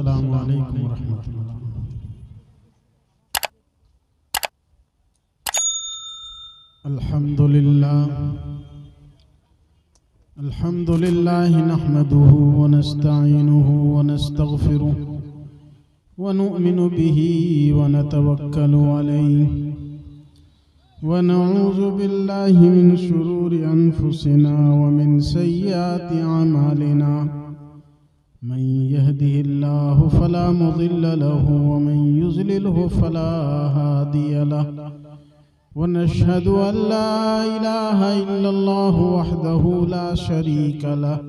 अस्सलामु अलैकुम वरहमतुल्लाह। अल्हम्दुलिल्लाह नहमदुहु व नस्तईनुहु व नस्तगफिरुह व नु'मिनु बिही व नतवक्कलु अलैहि व नऊज़ु बिल्लाहि मिन शुरूरि अनफुसिना व मिन सय्यिआति अमालिना। मन यहदिहिल्लाहु फला मुदिल्ल लहु व मन युज़लिलहु फला हादिय लहु व नशहदु अन ला इलाहा इल्लल्लाहु वहदहु ला शरीक लहु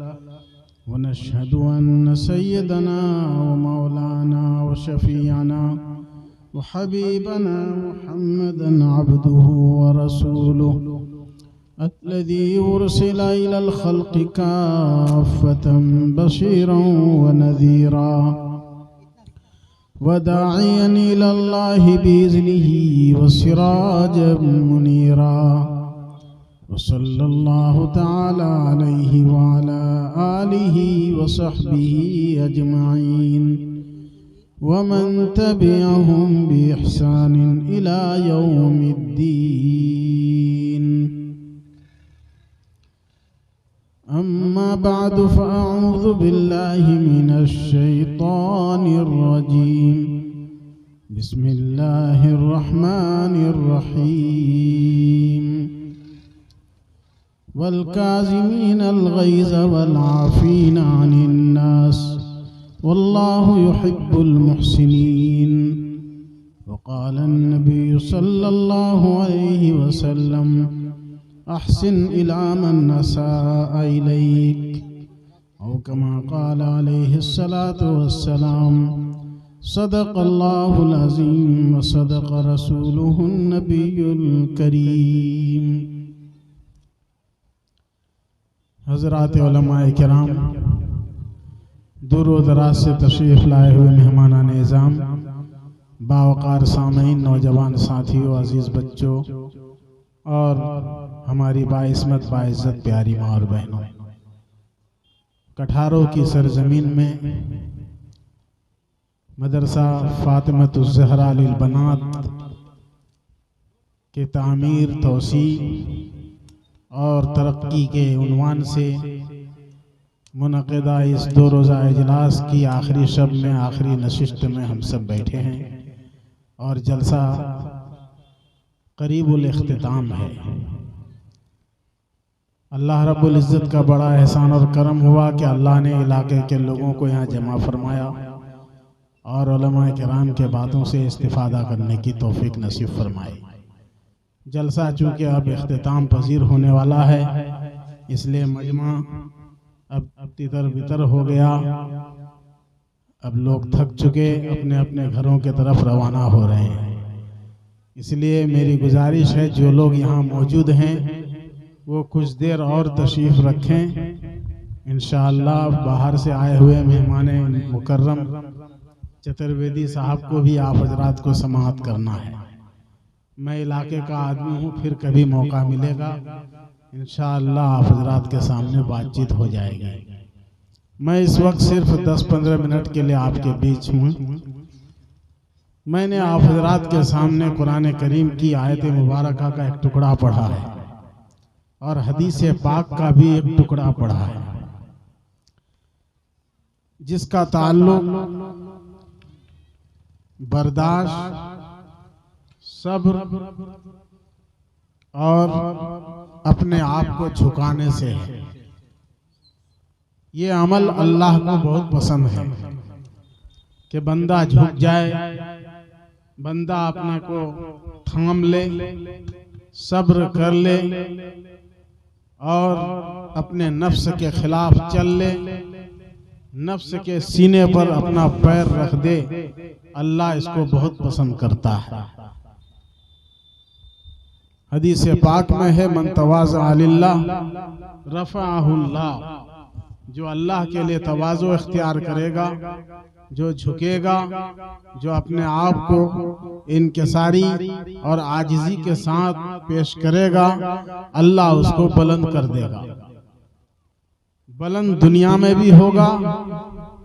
व नशहदु अन्न सय्यदना व मौलाना व शफीअना व हबीबना मुहम्मदन अब्दुहु व रसूलुहु अल्लज़ी उरसिला इलल खल्क़ि काफ़्फ़तन बशीरन व नज़ीरा व दाइयन इलल्लाहि बिइज़्निही व सिराजन मुनीरा व सल्लल्लाहु तआला अलैहि व अला आलिहि व सहबिही अजमईन व मन तबिअहुम बिइहसानिन इला यौमिद्दीन। अम्मा बअदु फ़अऊज़ु बिल्लाहि मिनश शैतानिर रजीम। बिस्मिल्लाहिर रहमानिर रहीम। वल काज़िमीनल गैज़ वल आफ़ीना अनिन नास वल्लाहु युहिब्बुल मुहसिनीन। वक़ालन नबिय्यु सल्लल्लाहु अलैहि वसल्लम अहसिन इला मन असाअ इलैक औ कमा क़ाल अलैहिस्सलातु वस्सलाम। सदक़ल्लाहुल अज़ीम व सदक़ रसूलुहुन नबियुल करीम। हज़रात उलमाए किराम, दूर व दराज से तशरीफ़ लाए हुए मेहमानान निज़ाम, बावक़ार सामईन, नौजवान साथियों, अज़ीज़ बच्चों और हमारी बाइस्मत बाइज़्ज़त प्यारी माँ और बहनों, कठारों की सरजमीन में मदरसा फ़ातिमतुज़ ज़हरा लिल बनात के तामीर, तौसी और तरक्की के उन्वान से मुनक़िदा इस 2 रोज़ा इजलास की आखिरी शब में, आखिरी नशिस्त में हम सब बैठे हैं और जलसा करीबुल इख्तिताम है। अल्लाह रब्बुल इज़्ज़त का बड़ा एहसान और करम हुआ कि अल्लाह ने इलाके के लोगों को यहाँ जमा फरमाया और उलमाए किराम के बातों से इस्तिफ़ादा करने की तौफीक नसीब फरमाई। जलसा चूँकि अब इख्तिताम पजीर होने वाला है, इसलिए मजमा अब तितर बितर हो गया। अब लोग थक चुके अपने अपने घरों के तरफ रवाना हो रहे हैं। इसलिए मेरी गुजारिश है, जो लोग यहाँ मौजूद हैं वो कुछ देर और तशरीफ़ रखें। इंशाअल्लाह बाहर से आए हुए मेहमान मुकर्रम चतुर्वेदी साहब को भी आप हजरात को समाअत करना है। मैं इलाके का आदमी हूँ, फिर कभी मौका मिलेगा इंशाअल्लाह आप हजरात के सामने बातचीत हो जाएगी। मैं इस वक्त सिर्फ 10-15 मिनट के लिए आपके बीच हूँ। मैंने आप हजरात के सामने कुरान करीम की आयत मुबारका का एक टुकड़ा पढ़ा है और हदीस पाक का भी एक टुकड़ा पढ़ा है, जिसका ताल्लुक बर्दाश्त, सब्र और अपने आप को झुकाने से है। ये अमल अल्लाह को बहुत पसंद है कि बंदा झुक जाए, बंदा अपने को थाम ले, सब्र कर ले और अपने नफ्स के खिलाफ चल ले, नफ्स के सीने पर अपना पैर रख दे। अल्लाह इसको बहुत पसंद करता है। हदीस पाक में है, मन तवाज़अ लिल्लाह रफ़अहुल्लाह। जो अल्लाह के लिए तवाज़ु इख्तियार करेगा, जो झुकेगा, जो अपने आप को इनकिसारी और आजिज़ी के साथ पेश करेगा, अल्लाह उसको बुलंद कर देगा। बुलंद दुनिया में भी होगा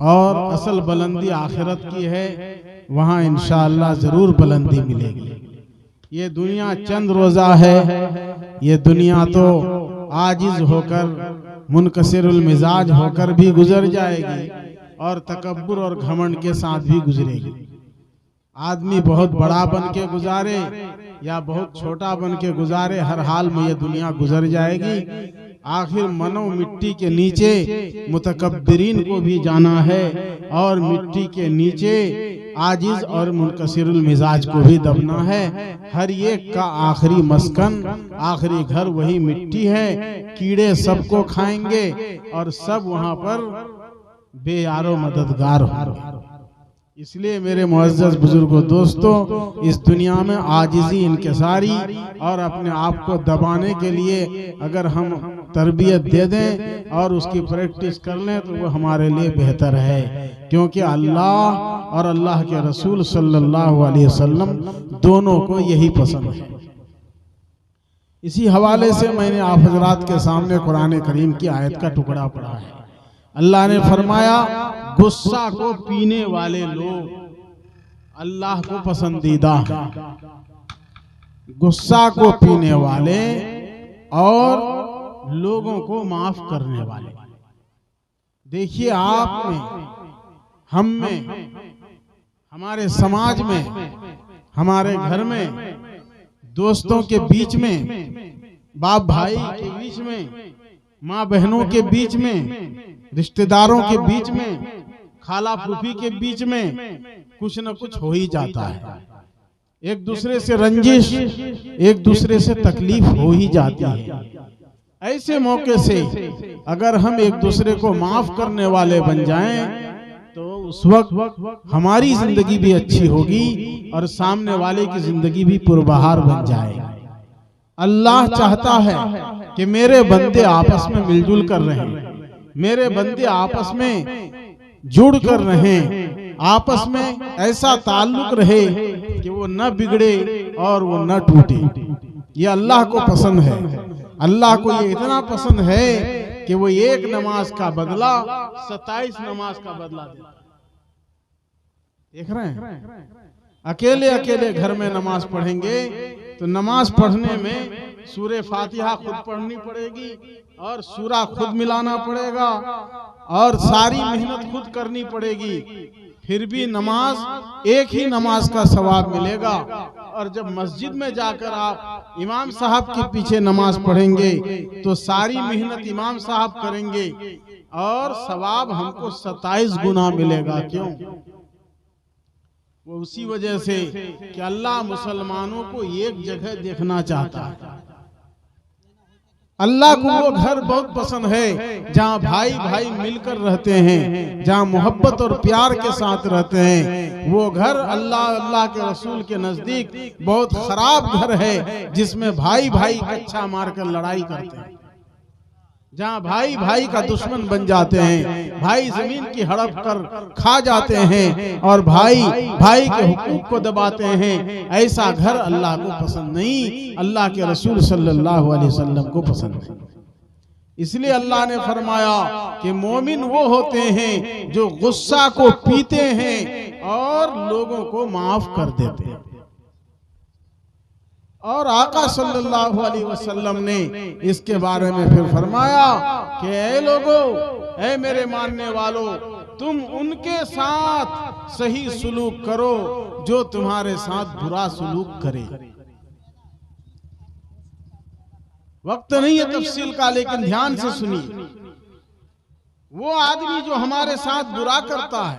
और असल बुलंदी आखिरत की है, वहाँ इंशाअल्लाह जरूर बुलंदी मिलेगी। ये दुनिया चंद रोजा है, ये दुनिया तो आजिज होकर मुनकसिरुल मिजाज होकर भी गुजर जाएगी और तकब्बुर और घमंड के साथ भी गुजरेगी। आदमी बहुत बड़ा बन के गुजारे या बहुत छोटा बन के गुजारे, हर हाल में ये दुनिया गुजर जाएगी। आखिर मनो मिट्टी के नीचे मुतकब्बिरीन को भी जाना है और मिट्टी के नीचे आजिज और मुनकसिरुल मिजाज को भी दबना है। हर एक का आखिरी मस्कन, आखिरी घर वही मिट्टी है। कीड़े सबको खाएंगे और सब वहां पर बेयारो मददगार होंगे। इसलिए मेरे मुअज़्ज़ज़ बुजुर्गों दोस्तों, इस दुनिया में आजिज़ी इनकिसारी और अपने आप को दबाने के लिए अगर हम तरबियत दे दें और उसकी प्रैक्टिस कर लें तो वो हमारे लिए बेहतर है, क्योंकि अल्लाह और अल्लाह के रसूल सल्लल्लाहु अलैहि वसल्लम दोनों को यही पसंद है। इसी हवाले से मैंने आप हजरात के सामने कुरान करीम की आयत का टुकड़ा पढ़ा है। अल्लाह ने फरमाया, गुस्सा को पीने वाले लोग अल्लाह को पसंदीदा, गुस्सा को पीने वाले और लोगों को माफ करने वाले। देखिए, आप में, हम में, हमारे समाज में, हमारे घर में, दोस्तों के बीच में, बाप भाई के बीच में, माँ बहनों के बीच में, रिश्तेदारों के बीच में, खाला फूफी के बीच में कुछ न कुछ हो ही जाता है। एक दूसरे से रंजिश, एक दूसरे से तकलीफ हो ही जाती है। ऐसे मौके से अगर हम एक दूसरे को माफ करने वाले बन जाएं तो उस वक्त हमारी जिंदगी भी अच्छी होगी और सामने वाले की जिंदगी भी पुरबहार बन जाएगी। अल्लाह चाहता है कि मेरे बंदे आपस में मिलजुल कर रहें, मेरे बंदे आपस में जुड़ कर रहें, आपस में ऐसा ताल्लुक रहे कि वो न बिगड़े और वो न टूटे। ये अल्लाह को पसंद है। अल्लाह को ये इतना पसंद है कि वो एक नमाज का बदला 27 नमाज का बदला देता है। देख रहे हैं, अकेले अकेले घर में नमाज पढ़ेंगे तो नमाज पढ़ने में सूरे फातिहा खुद पढ़नी पड़ेगी और सूरा खुद मिलाना पड़ेगा और सारी मेहनत खुद करनी पड़ेगी, फिर भी नमाज एक ही नमाज का सवाब मिलेगा। और जब मस्जिद में जाकर आप इमाम साहब के पीछे नमाज पढ़ेंगे तो सारी मेहनत इमाम साहब करेंगे और सवाब हमको 27 गुना मिलेगा। क्यों? वो उसी वजह से कि अल्लाह मुसलमानों को एक जगह देखना चाहता है। अल्लाह को वो घर बहुत पसंद है जहाँ भाई भाई मिलकर रहते हैं, जहाँ मोहब्बत और प्यार के साथ रहते हैं। वो घर अल्लाह के रसूल के नजदीक बहुत खराब घर है जिसमें भाई भाई कच्चा मारकर लड़ाई करते हैं, जहाँ भाई भाई का दुश्मन बन जाते हैं, भाई जमीन की हड़प कर खा जाते हैं और भाई भाई के हुकूक को दबाते हैं। ऐसा घर अल्लाह को पसंद नहीं, अल्लाह के रसूल सल्लल्लाहु अलैहि वसल्लम को पसंद है। इसलिए अल्लाह ने फरमाया कि मोमिन वो होते हैं जो गुस्सा को पीते हैं और लोगों को माफ कर देते हैं। और आका सल्लल्लाहु अलैहि वसल्लम ने इसके बारे में फिर फरमाया कि ऐ लोगों, ऐ मेरे मानने वालों, तुम उनके साथ सही सुलूक करो जो तुम्हारे साथ बुरा सुलूक करे। वक्त नहीं है तफसील का, लेकिन ध्यान से सुनिए। वो आदमी जो हमारे साथ बुरा करता है,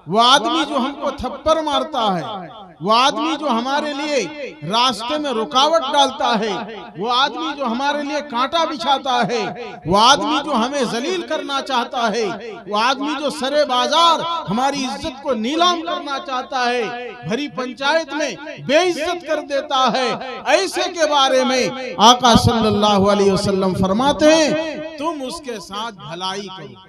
वो आदमी जो हमको थप्पड़ मारता है, वो आदमी जो हमारे लिए रास्ते में रुकावट डालता है, वो आदमी जो हमारे लिए कांटा बिछाता है, वो आदमी जो हमें जलील करना चाहता है, वो आदमी जो सरे बाजार हमारी इज्जत को नीलाम करना चाहता है, भरी पंचायत में बेइज्जत कर देता है, ऐसे के बारे में आका सल्लल्लाहु अलैहि वसल्लम फरमाते हैं तुम उसके साथ भलाई करो।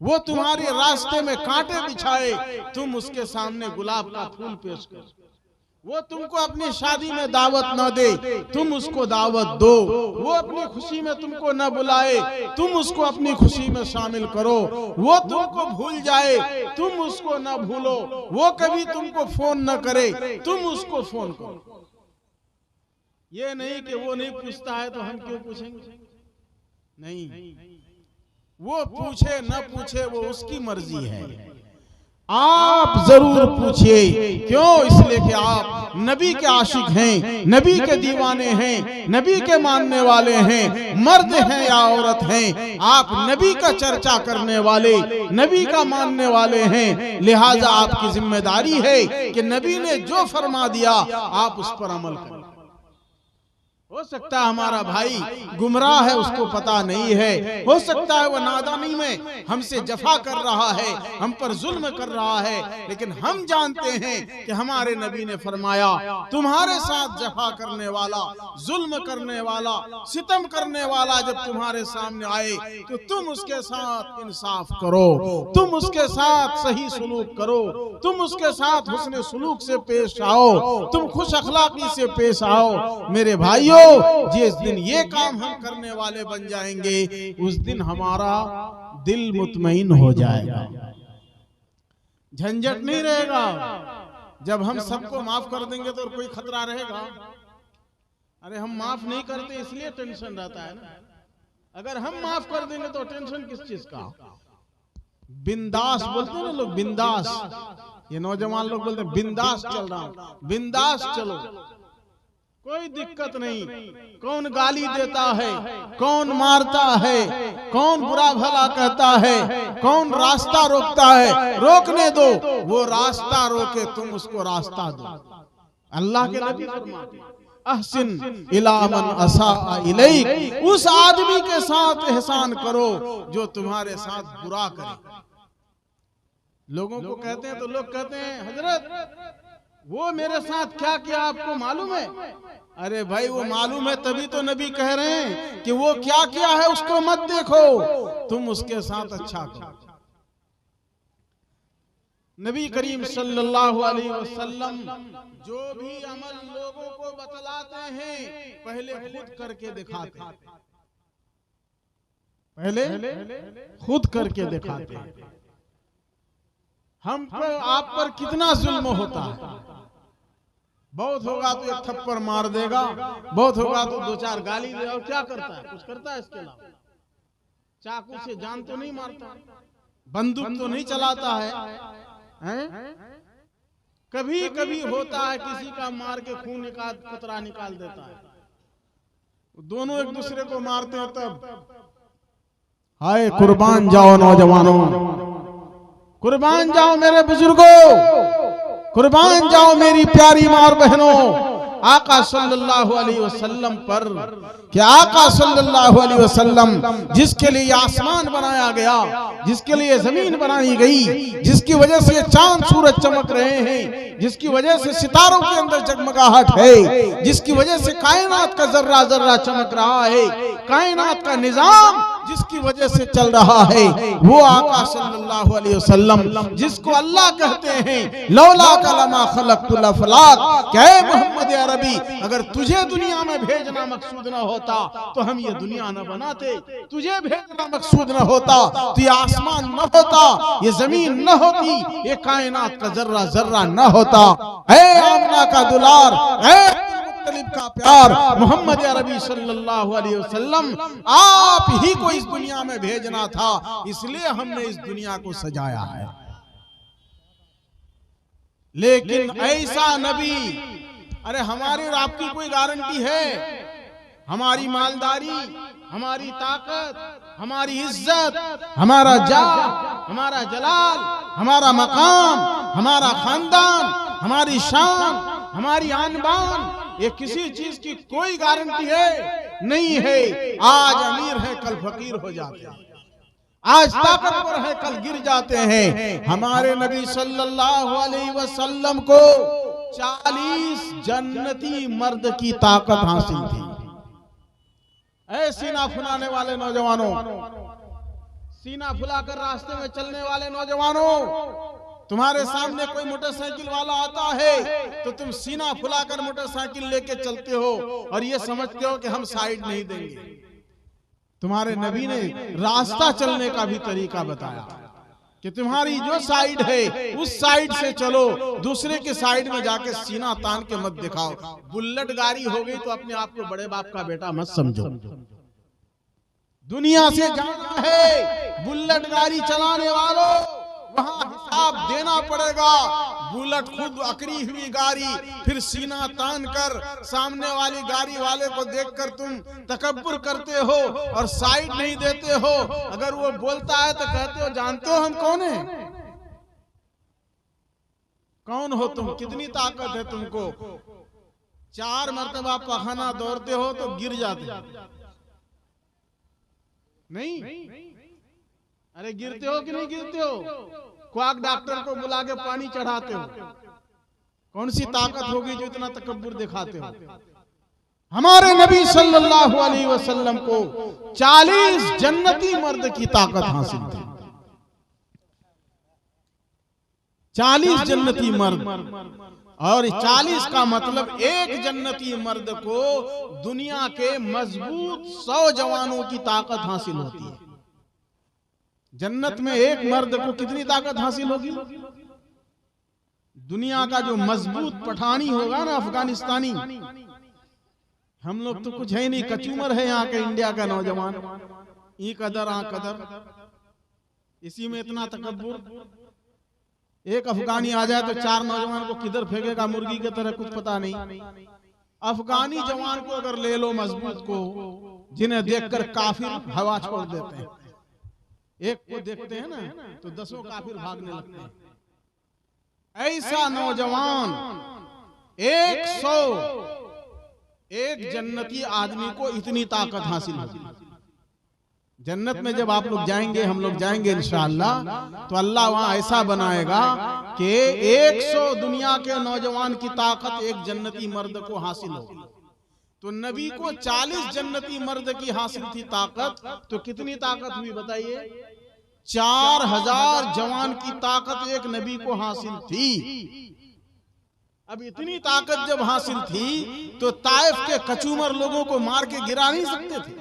वो तुम्हारे रास्ते में कांटे बिछाए, तुम उसके सामने गुलाब का फूल पेश करो। वो तुमको अपनी शादी में दावत न दे, तुम उसको दावत दो। वो अपनी खुशी में तुमको न बुलाए, तुम उसको अपनी खुशी में शामिल करो। वो तुमको भूल जाए, तुम उसको न भूलो। वो कभी तुमको फोन न करे, तुम उसको फोन करो। ये नहीं कि वो नहीं पूछता है तो हम क्यों पूछेंगे, नहीं। वो पूछे न पूछे वो उसकी मर्जी है। आप जरूर पूछिए। क्यों? इसलिए कि आप नबी के आशिक हैं, नबी के दीवाने हैं, नबी के मानने वाले हैं, मर्द हैं या औरत हैं। आप नबी का चर्चा करने वाले, नबी का मानने वाले हैं। लिहाजा आपकी जिम्मेदारी है कि नबी ने जो फरमा दिया आप उस पर अमल करें। हो सकता है हमारा भाई गुमराह है, उसको पता नहीं है। हो सकता है वो नादानी में हमसे जफा कर रहा है, हम पर जुल्म कर रहा है, लेकिन हम जानते हैं कि हमारे नबी ने फरमाया, तुम्हारे साथ जफा करने वाला, जुल्म करने वाला, सितम करने वाला जब तुम्हारे सामने आए तो तुम उसके साथ इंसाफ करो, तुम उसके साथ सही सलूक करो, तुम उसके साथ हुस्न सलूक से पेश आओ, तुम खुश अखलाकी से पेश आओ। मेरे भाइयों, जिस दिन ये काम हम करने वाले बन जाएंगे, उस दिन हमारा दिल मुतमईन हो जाएगा, झंझट नहीं रहेगा। जब हम सबको माफ कर देंगे तो कोई खतरा रहेगा? अरे हम माफ नहीं करते इसलिए टेंशन रहता है ना। अगर हम माफ कर देंगे तो टेंशन किस चीज का? बिंदास बोलते हैं ना लोग, बिंदास। ये नौजवान लोग बोलते हैं बिंदास चल रहा हूं, बिंदास चलो, कोई दिक्कत नहीं। कौन गाली देता है, कौन मारता है, कौन बुरा भला कहता है, कौन रास्ता रोकता है, रोकने दो। वो रास्ता रोके, तुम उसको रास्ता दो। अल्लाह के नबी फरमाते हैं, अहसिन इला मन असा इलैक, उस आदमी के साथ एहसान करो जो तुम्हारे साथ बुरा करे। लोगों को कहते हैं तो लोग कहते हैं, हजरत वो मेरे साथ क्या किया आपको मालूम है? अरे भाई वो मालूम है तभी तो नबी कह रहे हैं कि वो क्या किया है उसको मत देखो, तुम उसके साथ अच्छा करो। नबी करीम सल्लल्लाहु अलैहि वसल्लम जो भी अमल लोगों को बतलाते हैं पहले खुद करके दिखाते हैं, पहले खुद करके दिखाते हैं। हम पर आप पर कितना जुल्म होता है। बहुत होगा तो एक थप्पड़ मार देगा, बहुत होगा तो दो चार गाली देगा। और क्या करता है? कुछ करता है इसके अलावा? चाकू से जान तो नहीं मारता, बंदूक तो नहीं चलाता है? कभी कभी होता है किसी का मार के खून निकाल, कतरा निकाल देता है। दोनों एक दूसरे को मारते हैं तब हाय कुर्बान जाओ नौजवानों, कुर्बान जाओ मेरे बुजुर्गों, कुर्बान जाओ मेरी प्यारी माँ और बहनों। आका सल्लल्लाहु अलैहि वसल्लम पर, कि आका सल्लल्लाहु अलैहि वसल्लम जिसके लिए आसमान बनाया गया, जिसके लिए जमीन बनाई गई, जिसकी वजह से चांद सूरज चमक रहे हैं, जिसकी वजह से सितारों के अंदर जगमगाहट है, जिसकी वजह से कायनात का जर्रा जर्रा चमक रहा है, कायनात का निजाम जिसकी वजह से चल रहा है, वो आका सल्लल्लाहु अलैहि वसल्लम जिसको अल्लाह कहते हैं लौला कलमा खलक़तुल अफ़लाक, क्या मोहम्मद अरबी अगर तुझे दुनिया में भेजना मकसूद न होता तो हम ये दुनिया न बनाते, तुझे भेजना मकसूद न होता तो ये आसमान न होता, ये जमीन न होती, ये कायनात का जर्रा जर्रा न होता। ऐ आमना का दुलार, ऐ का प्यार, मोहम्मद अरबी सल्लल्लाहु अलैहि वसल्लम आप ही को इस दुनिया में भेजना था, इसलिए हमने इस दुनिया को सजाया है। लेकिन ऐसा नबी, अरे हमारी और आपकी कोई गारंटी है? हमारी मालदारी, हमारी ताकत, हमारी इज्जत, हमारा जाह, हमारा जलाल, हमारा मकाम, हमारा खानदान, हमारी शान, हमारी आन बान, ये किसी चीज की कोई गारंटी है? नहीं है। आज अमीर है कल फकीर हो जाते हैं, आज ताकतवर है कल गिर जाते हैं। हमारे नबी सल्लल्लाहु अलैहि वसल्लम को 40 जन्नती मर्द की ताकत हासिल थी। ऐ सीना फुलाने वाले नौजवानों, सीना फुलाकर रास्ते में चलने वाले नौजवानों, तुम्हारे सामने कोई मोटरसाइकिल वाला आता है तो तुम सीना फुलाकर मोटरसाइकिल लेके चलते हो और ये समझते हो कि हम साइड नहीं देंगे। तुम्हारे नबी ने रास्ता चलने का भी तरीका बताया कि तुम्हारी जो साइड है उस साइड से चलो, दूसरे के साइड में जाके सीना तान के मत दिखाओ। बुलेट गाड़ी हो गई तो अपने आप को बड़े बाप का बेटा मत समझो। दुनिया से जाना है बुलेट गाड़ी चलाने वालों, वहां हिसाब देना पड़ेगा। बुलेट खुद अकड़ी हुई गाड़ी, फिर सीना तान कर सामने वाली गाड़ी वाले को देखकर तुम तकब्बुर करते हो और साइड नहीं देते हो। अगर वो बोलता है तो कहते हो जानते हो हम कौन है? कौन हो तुम? कितनी ताकत है तुमको? 4 मरतबा पखाना दौड़ते हो तो गिर जाते नहीं? अरे गिरते हो कि नहीं गिरते हो? क्वाक डॉक्टर को बुला के पानी चढ़ाते हो। कौन सी ताकत होगी जो इतना तकब्बुर दिखाते हो? हमारे नबी सल्लल्लाहु अलैहि वसल्लम को 40 जन्नती मर्द की ताकत हासिल थी। 40 जन्नती मर्द, और 40 का मतलब एक जन्नती मर्द को दुनिया के मजबूत 100 जवानों की ताकत हासिल होती है। जन्नत में एक मर्द को कितनी ताकत हासिल होगी? दुनिया का जो मजबूत पठानी होगा ना, अफगानिस्तानी, हम लोग तो कुछ है नहीं, कचूमर है यहाँ के इंडिया का नौजवान, ई कदर आ कदर, इसी में इतना तकब्बुर। एक अफगानी आ जाए तो 4 नौजवान को किधर फेंकेगा मुर्गी की तरह, कुछ पता नहीं। अफगानी जवान को अगर ले लो मजबूत को, जिन्हें देखकर काफिर हवा छोड़ देते हैं, एक को देखते हैं ना तो 10 काफिर भागने लगते हैं। ऐसा नौजवान 101 जन्नती आदमी को इतनी ताकत हासिल होगी। जन्नत में जब आप लोग जाएंगे, हम लोग जाएंगे इंशाअल्लाह, तो अल्लाह वहां ऐसा बनाएगा कि 100 दुनिया के नौजवान की ताकत एक जन्नती मर्द को हासिल होगी। तो नबी को 40 जन्नती मर्द की हासिल थी ताकत, तो कितनी ताकत हुई बताइए? 4000 जवान की ताकत एक नबी को हासिल थी। अब इतनी ताकत जब हासिल थी तो ताइफ के कचूमर लोगों को मार के गिरा नहीं सकते थे,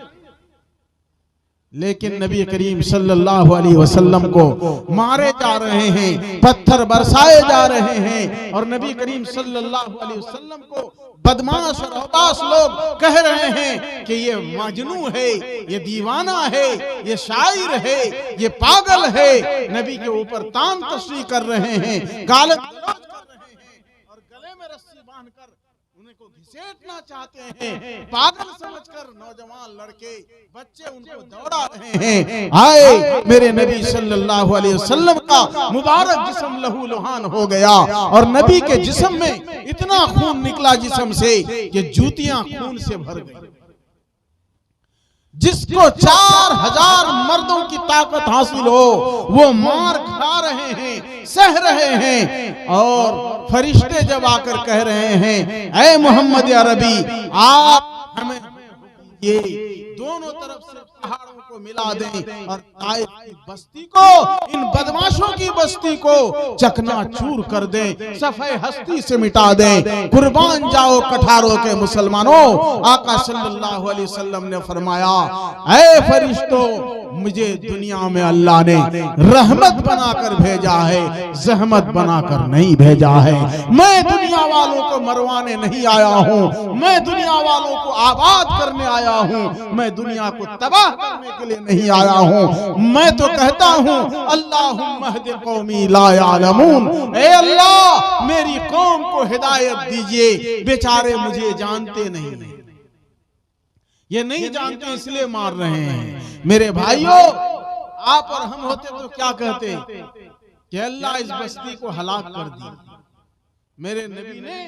लेकिन नबी करीम सल्लल्लाहु अलैहि वसल्लम को मारे जा रहे हैं, पत्थर बरसाए जा रहे हैं, और नबी करीम सल्लल्लाहु अलैहि वसल्लम को बदमाश और अवताश लोग कह रहे हैं कि ये मजनू है, ये दीवाना है, ये शायर है, ये पागल है। नबी के ऊपर तान तशरी कर रहे हैं, गालिब गलौज कर रहे हैं, और गले में रस्सी बांधकर उनको घसीटना चाहते हैं। पागल समझकर नौजवान लड़के बच्चे उनको दौड़ा रहे हैं। आए मेरे नबी सल्लल्लाहु अलैहि वसल्लम का मुबारक जिस्म लहू लुहान हो गया, और नबी के जिस्म में इतना खून निकला जिस्म से कि जूतियां खून से भर गई। जिसको 4000 मर्दों की ताकत हासिल हो, वो मार खा रहे हैं, सह रहे हैं, और फरिश्ते जब आकर कह रहे हैं ऐ मोहम्मद अरबी आप हमें ये दोनों तरफ से पहाड़ों को मिला दें और ताइफ की बस्ती को, इन बदमाशों की बस्ती को चकनाचूर कर दें, सफे हस्ती से मिटा दें। कुर्बान जाओ कठारों के मुसलमानों। आका सल्लल्लाहु अलैहि वसल्लम ने फरमाया ऐ फरिश्तों, मुझे दुनिया में अल्लाह ने रहमत बनाकर भेजा है, जहमत बनाकर नहीं भेजा है। मैं दुनिया वालों को मरवाने नहीं आया हूँ, मैं दुनिया वालों को आबाद करने आया हूँ, मैं दुनिया को तबाह करने के लिए नहीं आया हूँ। मैं तो कहता हूँ अल्लाहुम्मा हदी कौमी ला यालमून, ऐ अल्लाह मेरी कौम को हिदायत दीजिए, बेचारे मुझे जानते नहीं, ये नहीं जानते इसलिए मार रहे हैं। मेरे भाइयों, आप और हम होते तो क्या कहते कि अल्लाह इस बस्ती को हलाक कर दी। मेरे नबी ने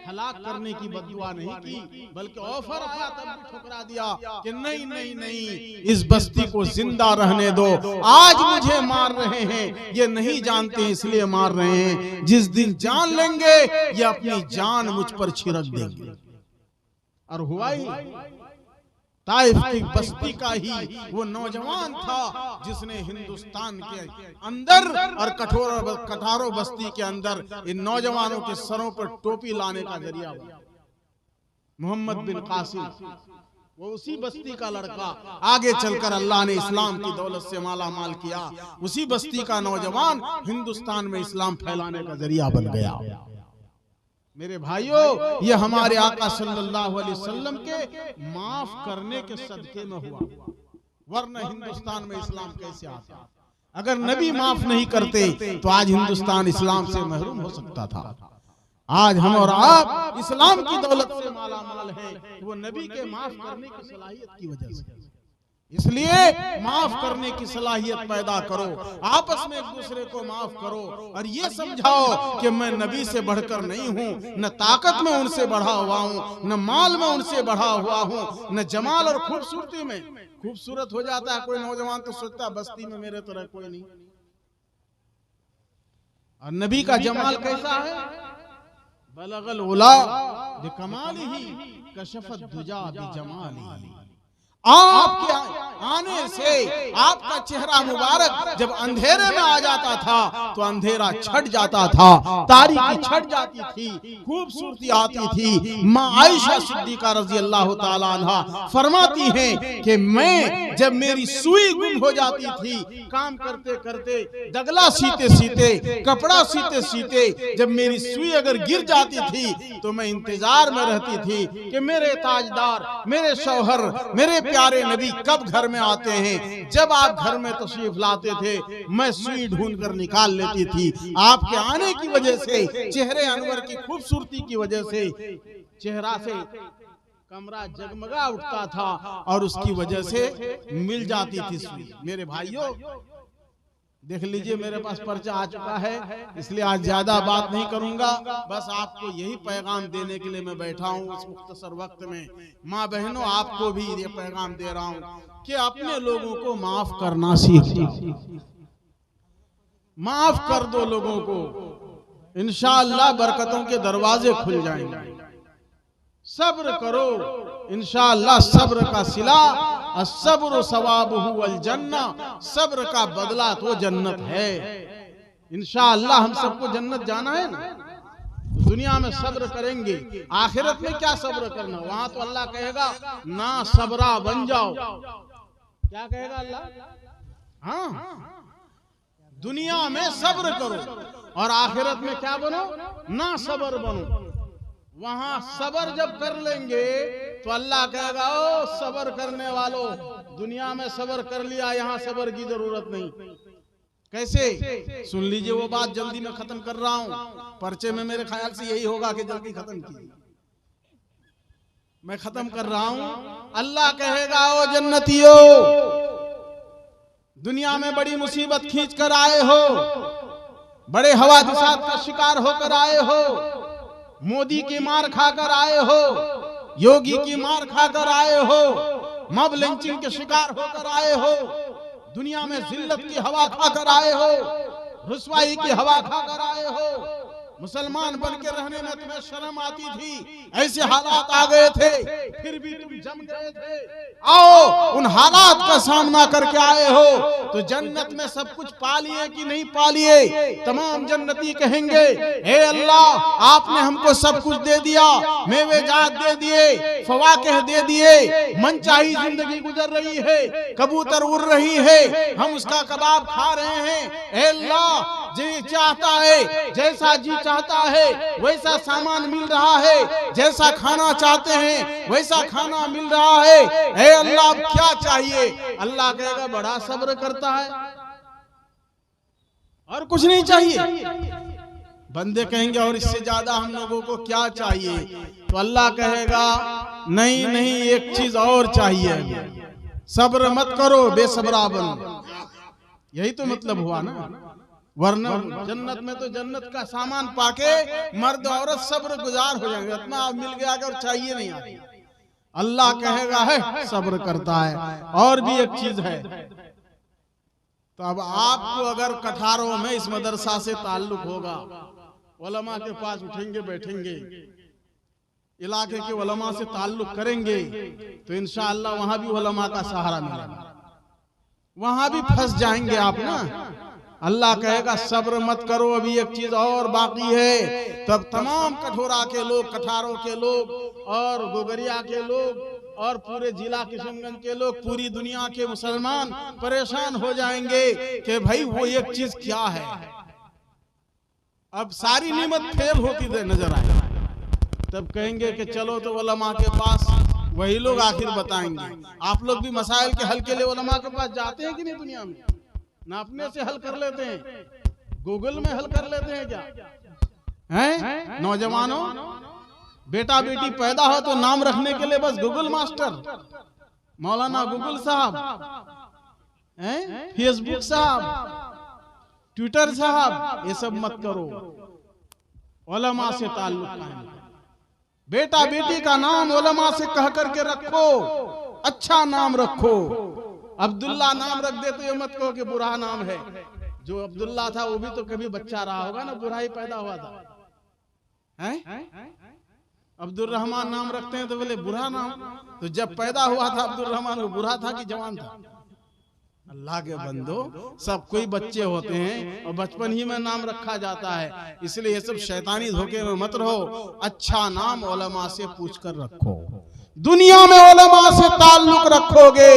हलाक करने की बद्दुआ नहीं की, बल्कि ऑफर आया तब भी ठुकरा दिया कि नहीं नहीं नहीं, इस बस्ती को जिंदा रहने दो। आज मुझे मार रहे हैं, ये नहीं जानते इसलिए मार रहे हैं। जिस दिन जान लेंगे ये अपनी जान मुझ पर छिड़क देंगे। और हुआ ही, ताइफ की बस्ती का ही वो नौजवान था जिसने हिंदुस्तान के अंदर और कठारो बस्ती के अंदर इन नौजवानों के सरों पर टोपी लाने का जरिया बना। मोहम्मद बिन कासिम, वो उसी बस्ती का लड़का, आगे चलकर अल्लाह ने इस्लाम की दौलत से माला माल किया। उसी बस्ती का नौजवान हिंदुस्तान में इस्लाम फैलाने का जरिया बन गया। मेरे भाइयों, ये हमारे आका सल्लल्लाहु अलैहि वसल्लम के माफ करने के सदके में हुआ, वरना हिंदुस्तान में इस्लाम कैसे आता? अगर नबी माफ नहीं करते तो आज हिंदुस्तान इस्लाम से महरूम हो सकता था। आज हम और आप इस्लाम की दौलत से माला माल है, वो नबी के माफ करने की सलाहियत की वजह से। इसलिए माफ करने की सलाहियत पैदा करो, आपस में एक दूसरे को माफ करो और ये समझाओ कि मैं नबी से बढ़कर नहीं हूँ, न ताकत में उनसे बढ़ा हुआ हूँ, न माल में उनसे बढ़ा हुआ हूँ, न जमाल और खूबसूरती में। खूबसूरत हो जाता है कोई नौजवान तो सोचता बस्ती में मेरे तरह कोई नहीं। और नबी का जमाल कैसा है? बलगल उला बिकमालिही कशफत दुजा बिजमालिही। आपके आने से आपका चेहरा मुबारक जब अंधेरे में आ जाता था तो अंधेरा छट जाता था, तारीकी छट जाती थी, खूबसूरती आती थी। माँ आयशा सिद्दीका रजी अल्लाह ताला अन्हा फरमाती हैं कि मैं जब मेरी सुई गुम हो जाती थी, काम करते करते, दगला सीते सीते, कपड़ा सीते सीते, जब मेरी सुई अगर गिर जाती थी तो मैं इंतजार में रहती थी कि मेरे ताजदार, मेरे शौहर, मेरे प्यारे नबी कब घर में आते हैं। जब आप घर में तशरीफ लाते थे मैं सुई ढूंढ कर निकाल लेती थी। आपके आने की वजह से, चेहरे अनवर की खूबसूरती की वजह से चेहरा से कमरा जगमगा उठता था और उसकी वजह से मिल जाती थी सुई। मेरे भाइयों, देख लीजिए मेरे पास पर्चा आ चुका है, इसलिए आज ज्यादा बात नहीं करूंगा। बस आपको यही पैगाम देने के लिए मैं बैठा हूँ इस मुख्तसर वक्त में। माँ बहनों, आपको भी ये पैगाम दे रहा हूँ कि अपने लोगों को माफ करना सीख जाओ। माफ कर दो लोगों को, इंशाअल्लाह बरकतों के दरवाजे खुल जाएंगे। सब्र करो, इंशाअल्लाह सब्र का सिला अस्सब्र सवाबुहु वल जन्ना, सब्र का बदला तो जन्नत है। इंशाअल्लाह हम सबको जन्नत जाना है ना, दुनिया में सब्र करेंगे, आखिरत में क्या सब्र करना? वहां तो अल्लाह कहेगा ना सबरा बन जाओ। क्या कहेगा अल्लाह? हाँ, दुनिया में सब्र करो और आखिरत में क्या बनो? ना सब्र बनो। वहां सबर जब कर लेंगे तो अल्लाह कहेगा ओ सबर करने वालों, दुनिया में सबर कर लिया, यहां सबर की जरूरत नहीं। कैसे? सुन लीजिए वो बात, जल्दी में खत्म कर रहा हूं। पर्चे में मेरे ख्याल से यही होगा कि जल्दी खत्म कीजिए। मैं खत्म कर रहा हूं। अल्लाह कहेगा ओ जन्नतियों, दुनिया में बड़ी मुसीबत खींच कर आए हो, बड़े हवादिसात का शिकार होकर आए हो, मोदी की मार खाकर आए हो, योगी की मार खाकर आए हो, मॉब लिंचिंग के शिकार होकर आए हो, दुनिया में जिल्लत की हवा खाकर आए हो, रुसवाई की हवा खाकर आए हो, मुसलमान बन के रहने में तुम्हें शर्म आती थी, ऐसे हालात आ गए थे, फिर भी तुम जम गए थे। आओ उन हालात का सामना करके आए हो तो जन्नत में सब कुछ पा लिए कि नहीं पा लिए? तमाम जन्नती कहेंगे हे अल्लाह, आपने हमको सब कुछ दे दिया, मेवे जात दे दिए, फवाकिह दे दिए, मनचाही जिंदगी गुजर रही है, कबूतर उड़ रही है, हम उसका कबाब खा रहे हैं। हे अल्लाह, जी चाहता है, जैसा जी चाहता है वैसा सामान मिल रहा है, जैसा खाना चाहते हैं वैसा खाना मिल रहा है। हे अल्लाह, अब क्या चाहिए? अल्लाह कहेगा बड़ा सब्र करता है और कुछ नहीं चाहिए। बंदे कहेंगे और इससे ज्यादा हम लोगों को क्या चाहिए? तो अल्लाह कहेगा नहीं नहीं, एक चीज और चाहिए, सब्र मत करो, बेसब्रा बनो। यही तो मतलब हुआ ना, वरना जन्नत में तो जन्नत का सामान पाके मर्द औरत सब्र गुजार हो जाएंगे, इतना मिल गया और चाहिए नहीं आती। अल्लाह कहेगा है सब्र करता है। और भी एक चीज है, तो अब आपको अगर कठारों में इस मदरसा से ताल्लुक होगा, उलमा के पास उठेंगे बैठेंगे, इलाके के उलमा से ताल्लुक करेंगे तो इंशाअल्लाह वहां भी उलमा का सहारा मिलेगा। वहां भी फंस जाएंगे आप ना। अल्लाह कहेगा सब्र मत करो, अभी एक चीज और बाकी है। तब तमाम कठोरा के लोग, कठारों के लोग और गोगरिया के लोग और पूरे जिला किशनगंज के लोग, पूरी दुनिया के मुसलमान परेशान हो जाएंगे कि भाई वो एक चीज क्या है। अब सारी निमत फेल होती नजर आए, तब कहेंगे कि चलो तो उलमा के पास, वही लोग आखिर बताएंगे। आप लोग भी मसाइल के हल के लिए उलमा के पास जाते हैं कि नहीं? दुनिया में ना अपने से हल कर लेते हैं, गूगल में हल कर लेते हैं क्या? हैं नौजवानों, बेटा बेटी पैदा हो तो नाम रखने के लिए बस गूगल मास्टर, मौलाना गूगल साहब, फेसबुक साहब, ट्विटर साहब, ये सब मत करो। उलमा से ताल्लुक कायम करो। बेटा बेटी का नाम उलमा से कह करके रखो, अच्छा नाम रखो। अब्दुल्ला नाम रख दे तो ये मत कहो कि बुरा नाम है। जो अब्दुल्ला था वो भी तो कभी बच्चा रहा होगा ना, बुरा ही पैदा हुआ था। हैं? अब्दुल रहमान नाम रखते हैं तो बोले बुरा नाम, तो जब पैदा हुआ था अब्दुल रहमान वो बुरा था कि जवान था? अल्लाह के बंदो, सब कोई बच्चे होते हैं और बचपन ही में नाम रखा जाता है। इसलिए ये सब शैतानी धोखे में मत रहो। अच्छा नाम उलमा से पूछ कर रखो। दुनिया में उलमा से ताल्लुक रखोगे,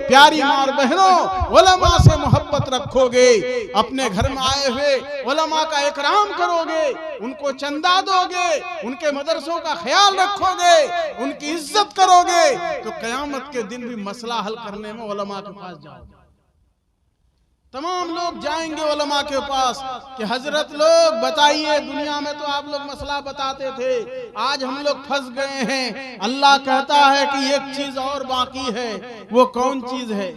प्यारी माँ और बहनों, उलमा से मोहब्बत रखोगे, अपने घर में आए हुए उलमा का इकराम करोगे, उनको चंदा दोगे, उनके मदरसों का ख्याल रखोगे, उनकी इज्जत करोगे, तो कयामत के दिन भी मसला हल करने में उलमा के पास जाओगे। तमाम लोग जाएंगे उलमा के पास कि हजरत लोग बताइए, दुनिया में तो आप लोग मसला बताते थे, आज हम लोग फंस गए हैं। अल्लाह कहता है कि एक चीज और बाकी है, वो कौन चीज है?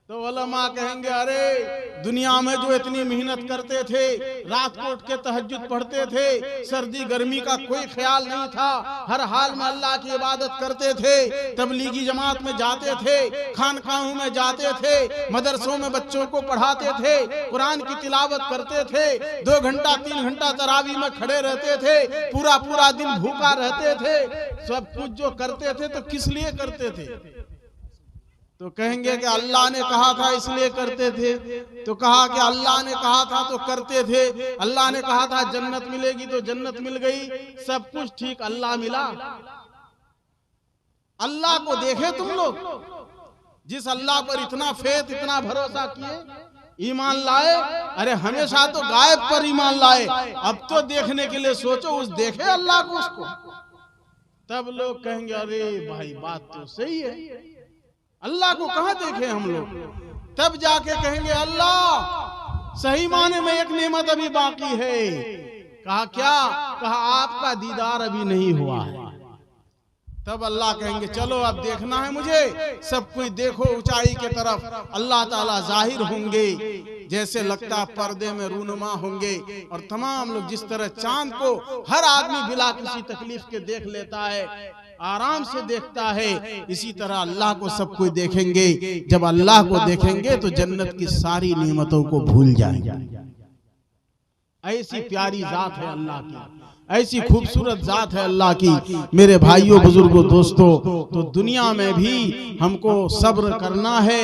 तो उलमा कहेंगे अरे दुनिया में जो इतनी मेहनत करते थे, रात को उठ के तहज्जुद पढ़ते थे, सर्दी गर्मी का कोई ख्याल नहीं था, हर हाल में अल्लाह की इबादत करते थे, तबलीगी जमात में जाते थे, खानकाहों में जाते थे, मदरसों में बच्चों को पढ़ाते थे, कुरान की तिलावत करते थे, 2 घंटा 3 घंटा तरावी में खड़े रहते थे, पूरा पूरा दिन भूखा रहते थे, सब कुछ जो करते थे तो किस लिए करते थे? तो कहेंगे कि अल्लाह ने कहा था इसलिए करते थे। तो कहा कि अल्लाह ने कहा था तो करते थे, अल्लाह ने कहा था जन्नत मिलेगी तो जन्नत मिल गई, सब कुछ ठीक। अल्लाह मिला? अल्लाह को देखे तुम लोग? जिस अल्लाह पर इतना फेथ, इतना भरोसा किए, ईमान लाए, अरे हमेशा तो गायब पर ईमान लाए, अब तो देखने के लिए सोचो, उस देखे अल्लाह को उसको। तब लोग कहेंगे अरे भाई बात तो सही है, अल्लाह को कहां देखे हम लोग? तब जाके कहेंगे अल्लाह सही माने में एक नेमत अभी बाकी है। कहा क्या? कहा आपका दीदार अभी नहीं हुआ है। तब अल्लाह कहेंगे चलो अब देखना है मुझे, सब कुछ देखो ऊंचाई के तरफ। अल्लाह ताला जाहिर होंगे, जैसे लगता पर्दे में रूनुमा होंगे, और तमाम लोग जिस तरह चांद को हर आदमी बिला किसी तकलीफ के देख लेता है, आराम से देखता है, इसी तरह अल्लाह को सब कोई देखेंगे। जब अल्लाह को देखेंगे तो जन्नत की सारी नेमतों को भूल जाएंगे। ऐसी प्यारी जात है अल्लाह की, ऐसी खूबसूरत जात है अल्लाह की। मेरे भाइयों, बुजुर्गों, दोस्तों, तो दुनिया में भी हमको सब्र करना है,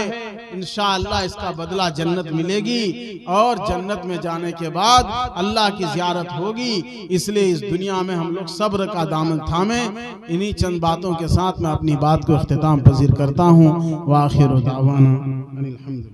इंशाअल्लाह इसका बदला जन्नत मिलेगी, और जन्नत में जाने के बाद अल्लाह की ज़ियारत होगी। इसलिए इस दुनिया में हम लोग सब्र का दामन थामे। इन्हीं चंद बातों के साथ मैं अपनी बात को इख्तिताम पजीर करता हूँ। व आखिर दावाना अनिल हम्दुलिल्लाह।